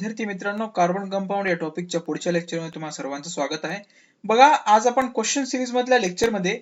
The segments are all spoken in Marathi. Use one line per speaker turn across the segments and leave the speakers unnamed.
विद्यार्थी मित्रांनो, कार्बन कंपाऊंड या टॉपिकच्या पुढच्या लेक्चरमध्ये तुम्हाला सर्वांचं स्वागत आहे. बघा, आज आपण क्वेश्चन सिरीज मधल्या लेक्चरमध्ये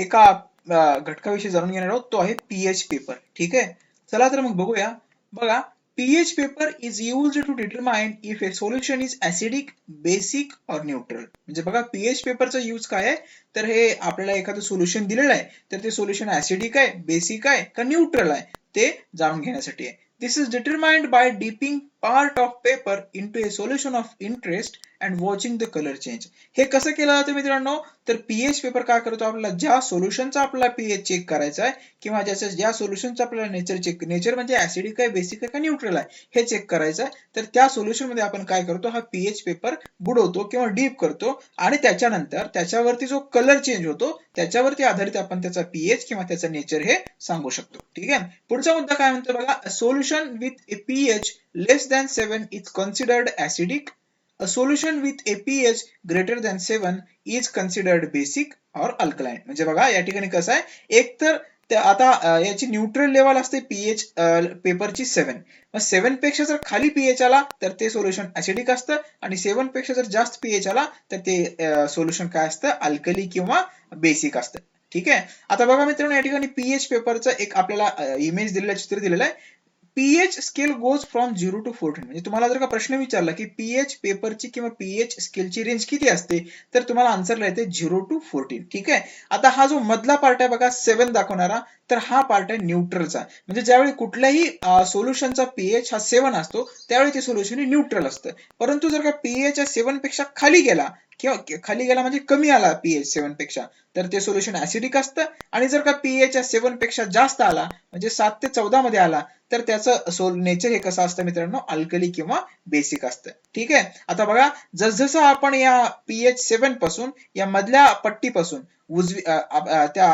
एका घटकाविषयी जाणून घेणार आहोत. तो आहे पीएच पेपर. ठीक आहे, चला तर मग बघूया. बघा, pH paper is used to determine if a solution is acidic, basic or neutral. म्हणजे बघा, पीएच पेपरचा यूज काय आहे, तर हे आपल्याला एखादं सोल्युशन दिलेलं आहे, तर ते सोल्युशन ऍसिडिक आहे, बेसिक आहे का न्यूट्रल आहे ते जाणून घेण्यासाठी आहे. This is determined by dipping part of paper into a solution of interest and watching the color change. हे कसं केलं जातं मित्रांनो, तर पीएच पेपर काय करतो, आपल्याला ज्या सोल्युशनचा आपला पीएच चेक करायचा आहे किंवा ज्या सोल्युशनचा आपल्याला नेचर म्हणजे ऍसिडिक आहे, बेसिक आहे का न्यूट्रल आहे हे चेक करायचं आहे, तर त्या सोल्युशन मध्ये आपण काय करतो, हा पीएच पेपर बुडवतो किंवा डीप करतो आणि त्याच्यानंतर त्याच्यावरती जो कलर चेंज होतो त्याच्यावरती आधारित आपण त्याचा पीएच किंवा त्याचा नेचर हे सांगू शकतो. ठीक आहे, पुढचा मुद्दा काय म्हणतो बघा, solution with a pH less than 7 is considered acidic. A solution with a pH greater than 7 is considered basic or alkaline. म्हणजे बघा, या ठिकाणी कसं आहे, एक तर आता याची न्यूट्रल लेवल असते पीएच पेपरची 7. मग 7 पेक्षा जर खाली पीएच आला तर ते सोल्युशन ऍसिडिक असतं आणि 7 पेक्षा जर जास्त पीएच आला तर ते सोल्युशन काय असतं, अल्कली किंवा बेसिक असतं. ठीक आहे, आता बघा मित्रांनो, या ठिकाणी पीएच पेपरचं एक आपल्याला इमेज दिलेलं, चित्र दिलेलं आहे. PH scale goes from 0 to 14. म्हणजे तुम्हाला जर का प्रश्न विचारला की पीएच पेपरची किंवा पीएच स्केलची रेंज किती असते, तर तुम्हाला आन्सरला येते 0 to 14. ठीक आहे, आता हा जो मधला पार्ट आहे बघा 7 दाखवणारा, तर हा पार्ट आहे न्यूट्रलचा. म्हणजे ज्यावेळी कुठल्याही सोल्युशनचा पीएच हा 7 असतो त्यावेळी ते सोल्युशन हे न्यूट्रल असतं. परंतु जर का पीएच हा 7 पेक्षा खाली गेला किंवा खाली गेला म्हणजे कमी आला पीएच 7 पेक्षा, तर ते सोल्युशन ऍसिडिक असतं. आणि जर का पीएच 7 पेक्षा जास्त आला म्हणजे 7 ते 14 मध्ये आला तर त्याचं नेचर हे कसं असतं मित्रांनो, अल्कली किंवा बेसिक असतं. ठीक आहे, आता बघा, जसजसं आपण या पीएच 7 पासून या मधल्या पट्टीपासून त्या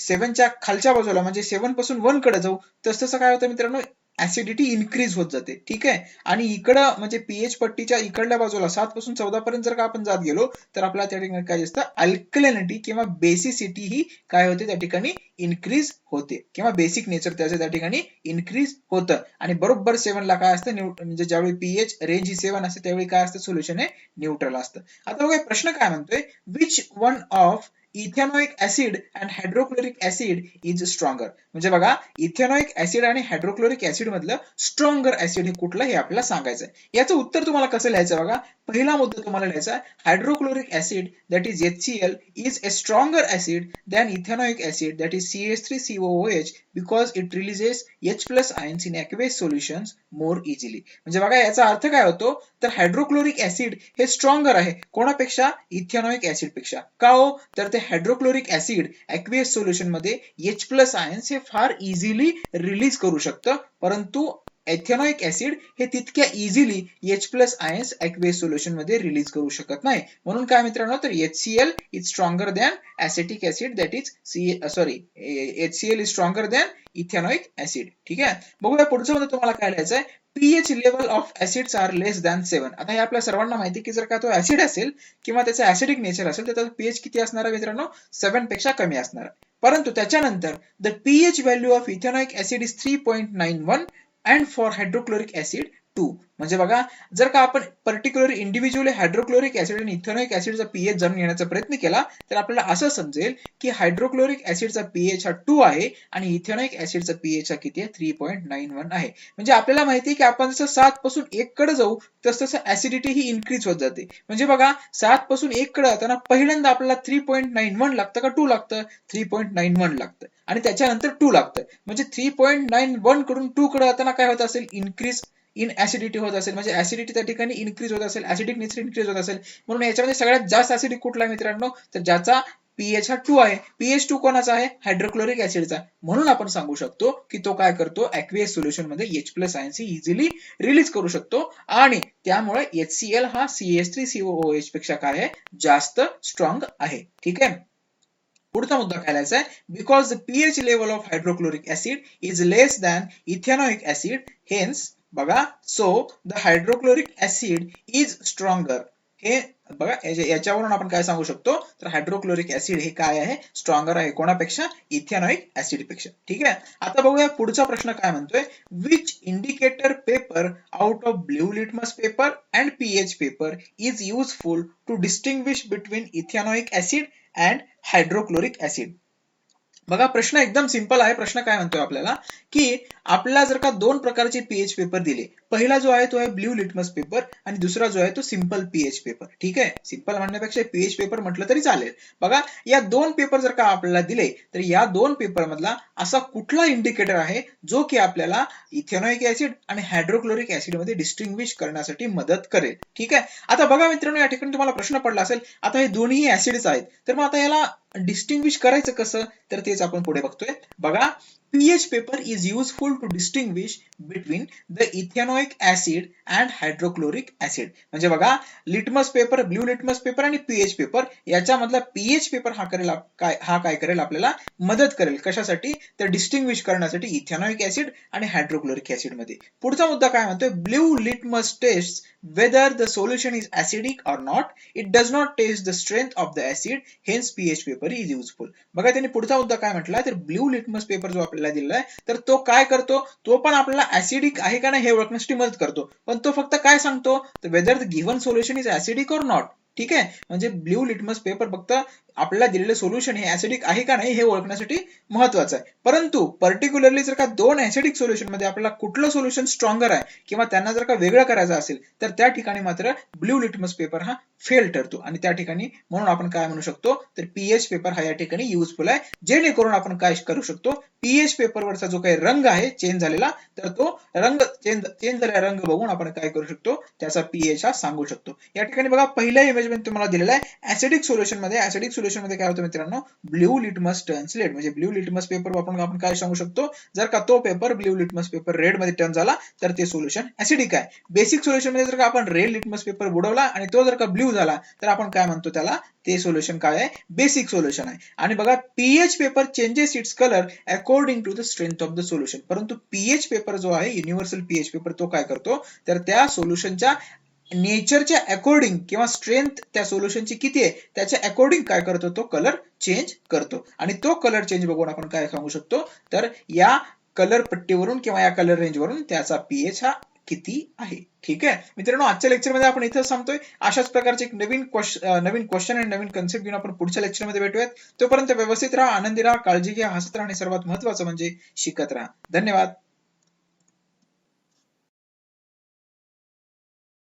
7च्या खालच्या बाजूला म्हणजे 7 पासून 1 कडे जाऊ, तसं काय होतं मित्रांनो, ऍसिडिटी इन्क्रीज होत जाते. ठीक आहे, आणि इकडं म्हणजे पीएच पट्टीच्या इकडल्या बाजूला 7 पासून 14 पर्यंत जर का आपण जात गेलो तर आपल्याला त्या ठिकाणी काय दिसतं, अल्कलिनिटी किंवा बेसिसिटी ही काय होते त्या ठिकाणी इन्क्रीज होते किंवा बेसिक नेचर त्याचं त्या ठिकाणी इन्क्रीज होतं. आणि बरोबर 7 ला काय असतं, म्हणजे ज्यावेळी पीएच रेंज ही 7 असते त्यावेळी काय असतं, सोल्युशन हे न्यूट्रल असतं. आता बघा, प्रश्न काय म्हणतोय, which one of ethanoic acid and hydrochloric acid is stronger. म्हणजे बघा, इथेनॉइक ऍसिड आणि हायड्रोक्लोरिक ऍसिड मधलं स्ट्रॉंगर ऍसिड हे कुठलं हे आपल्याला सांगायचं आहे. याचं उत्तर तुम्हाला कसं लिहायचं बघा, पहिला मुद्दा तुम्हाला लिहायचा आहे, hydrochloric acid that is HCl is a stronger acid than ethanoic acid that is CH3COOH because it releases H+ ions in aqueous solutions more easily. म्हणजे बघा, याचा अर्थ काय होतो, तर हायड्रोक्लोरिक ऍसिड हे स्ट्रॉंगर आहे कोणापेक्षा, इथेनॉइक ऍसिड पेक्षा. का हो, तर ते हायड्रोक्लोरिक ऍसिड aqueous सोल्युशन मध्ये H+ आयन्स हे फार इझिली रिलीज करू शकतं, परंतु इथेनॉइक ऍसिड हे तितक्या easily H+ ions aqueous solution मध्ये रिलीज करू शकत नाही. म्हणून काय मित्रांनो, तर HCl is stronger than acetic acid that is HCl is stronger than ethanoic acid. ठीक आहे, बघूया पुढचं मध्ये तुम्हाला काय लिहायचं आहे, pH level of acids are less than 7. आता हे आपल्या सर्वांना माहिती की जर का तो ऍसिड असेल किंवा त्याचं ऍसिडिक नेचर असेल तर त्याचा पीएच किती असणार आहे मित्रांनो, 7 पेक्षा कमी असणार. परंतु त्याच्यानंतर the pH value of ethanoic acid is 3.91 and for hydrochloric acid 2. म्हणजे बघा, जर का आपण पर्टिक्युलर इंडिव्हिज्युअली हायड्रोक्लोरिक ऍसिड आणि इथेनॉइक ऍसिडचा पीएच जाणून घेण्याचा प्रयत्न केला तर आपल्याला असं समजेल की हायड्रोक्लोरिक ऍसिडचा पीएच हा 2 आहे आणि इथेनॉइक ऍसिडचा पीएच हा किती आहे, 3.91 आहे. म्हणजे आपल्याला माहिती आहे की आपण जसं 7 पासून 1 कडे जाऊ तसं ऍसिडिटी ही इन्क्रीज होत जाते. म्हणजे बघा, 7 पासून 1 कडे जाताना पहिल्यांदा आपल्याला 3.91 लागतं का 2 लागतं, 3.91 लागतं आणि त्याच्यानंतर 2 लागतं. म्हणजे 3.91 कडून 2 कडे जाताना काय होत असेल, इन्क्रीज इन ऍसिडिटी होत असेल, म्हणजे ऍसिडिटी त्या ठिकाणी इन्क्रीज होत असेल, ऍसिडिक नेचर इन्क्रीज होत असेल. म्हणून याच्यामध्ये सगळ्यात जास्त ऍसिडिक कुठला आहे मित्रांनो, तर ज्याचा पीएच हा 2 आहे. पीएच 2 कोणाचा आहे, हायड्रोक्लोरिक ऍसिडचा. म्हणून आपण सांगू शकतो की तो काय करतो, aqueous सोल्युशन मध्ये H+ आयन्स इझिली रिलीज करू शकतो आणि त्यामुळे HCl हा CH3COOH पेक्षा काय आहे, जास्त स्ट्रॉंग आहे. ठीक आहे, पुढचा मुद्दा काय लिहायचा आहे, because the pH level of hydrochloric acid is less than ethanoic acid, hence बघा, so the hydrochloric acid is stronger. हे बघा याच्यावरून आपण काय सांगू शकतो, तर हायड्रोक्लोरिक ऍसिड हे काय आहे, स्ट्रॉंगर आहे कोणापेक्षा, इथेनॉइक ऍसिड पेक्षा. ठीक आहे. आता बघूया पुढचा प्रश्न काय म्हणतोय, which indicator paper out of blue litmus paper and pH paper is useful to distinguish between ethanoic acid and hydrochloric acid. बघा प्रश्न एकदम सिंपल आहे. प्रश्न काय म्हणतोय आपल्याला, की आपल्याला जर का दोन प्रकारचे पीएच पेपर दिले, पहिला जो आहे तो आहे ब्ल्यू लिटमस पेपर आणि दुसरा जो आहे तो सिंपल पीएच पेपर. ठीक आहे, सिंपल म्हणण्यापेक्षा पीएच पेपर म्हटलं तरी चालेल. बघा या दोन पेपर जर का आपल्याला दिले, तर या दोन पेपर मधला असा कुठला इंडिकेटर आहे जो की आपल्याला इथेनॉइक ऍसिड आणि हायड्रोक्लोरिक ऍसिड मध्ये डिस्टिंग्विश करण्यासाठी मदत करेल. ठीक आहे. आता बघा मित्रांनो, या ठिकाणी तुम्हाला प्रश्न पडला असेल, आता हे दोन्ही ऍसिड्स आहेत, तर मग आता याला डिस्टिंग्विश करायचं कसं, तर तेच आपण पुढे बघतोय. बघा pH paper is useful to distinguish between the ethanoic acid and hydrochloric acid. म्हणजे बघा litmus paper, blue litmus paper आणि पीएच पेपर याच्यामधला पीएच पेपर हा काय करेल आपल्याला मदत करेल कशासाठी, तर डिस्टिंग्विश करण्यासाठी इथेनॉइक ऍसिड आणि हायड्रोक्लोरिक ऍसिड मध्ये. पुढचा मुद्दा काय म्हणतोय, blue litmus test whether the solution is acidic or not. It does not test the strength of the acid, hence pH paper is useful. बघा त्यांनी पुढचा मुद्दा काय म्हटला, तर ब्ल्यू लिटमस पेपर जो आपल्याला दिलाय, तर तो काय करतो, तो पण आपल्याला ऍसिडिक आहे का नाही हे ओळखण्यासाठी मदत करतो, पण तो फक्त काय सांगतो, तर whether the given solution is acidic और नॉट. ठीक आहे, म्हणजे ब्ल्यू लिटमस पेपर फक्त आपल्याला दिलेलं सोल्युशन हे ऍसिडिक आहे का नाही हे ओळखण्यासाठी महत्वाचं आहे. परंतु पर्टिक्युलरली जर का दोन ऍसिडिक सोल्युशन मध्ये आपल्याला कुठलं सोल्युशन स्ट्रॉंगर आहे किंवा त्यांना जर का वेगळं करायचं असेल, तर त्या ठिकाणी मात्र ब्ल्यू लिटमस पेपर हा फेल ठरतो आणि त्या ठिकाणी म्हणून आपण काय म्हणू शकतो, तर पीएच पेपर हा या ठिकाणी युजफुल आहे, जेणेकरून आपण काय करू शकतो, पीएच पेपरवरचा जो काही रंग आहे चेंज झालेला, तर तो रंग चेंज झालेला रंग बघून आपण काय करू शकतो, त्याचा पीएच हा सांगू शकतो. या ठिकाणी बघा पहिल्या इमेज मध्ये तुम्हाला दिलेला आहे ऍसिडिक सोल्युशन मध्ये. ऍसिडिक सोल्युशन मध्ये काय होतं मित्रांनो, ब्ल्यू लिटमस टर्न्स रेड, म्हणजे ब्ल्यू लिटमस पेपर वापरून आपण काय सांगू शकतो, जर का तो paper blue litmus paper red मध्ये टर्न झाला तर ते सोल्युशन ऍसिडिक आहे. बेसिक सोल्युशन मध्ये जर का आपण रेड लिटमस पेपर बुडवला आणि तो जर का ब्ल्यू झाला, तर आपण काय म्हणतो त्याला, ते सोल्युशन काय आहे, बेसिक सोल्युशन आहे. आणि बघा pH paper changes its colour according to the strength of the solution. परंतु पीएच पेपर जो आहे, युनिव्हर्सल पीएच पेपर, तो काय करतो, तर त्या सोल्युशनच्या नेचरच्या अकॉर्डिंग किंवा स्ट्रेंथ त्या सोल्युशनची किती आहे त्याच्या अकॉर्डिंग काय करतो, तो कलर चेंज करतो. आणि तो कलर चेंज बघून आपण काय सांगू शकतो, तर या कलर पट्टीवरून किंवा या कलर रेंज वरून त्याचा पीएच हा किती आहे. ठीक आहे मित्रांनो, आजच्या लेक्चरमध्ये आपण इथं थांबतोय. अशाच प्रकारचे एक नवीन क्वेश्चन आणि नवीन कन्सेप्ट घेऊन आपण पुढच्या लेक्चरमध्ये भेटूयात. तोपर्यंत व्यवस्थित राहा, आनंदी राहा, काळजी घ्या, हसत राहा आणि सर्वात महत्वाचं म्हणजे शिकत राहा. धन्यवाद.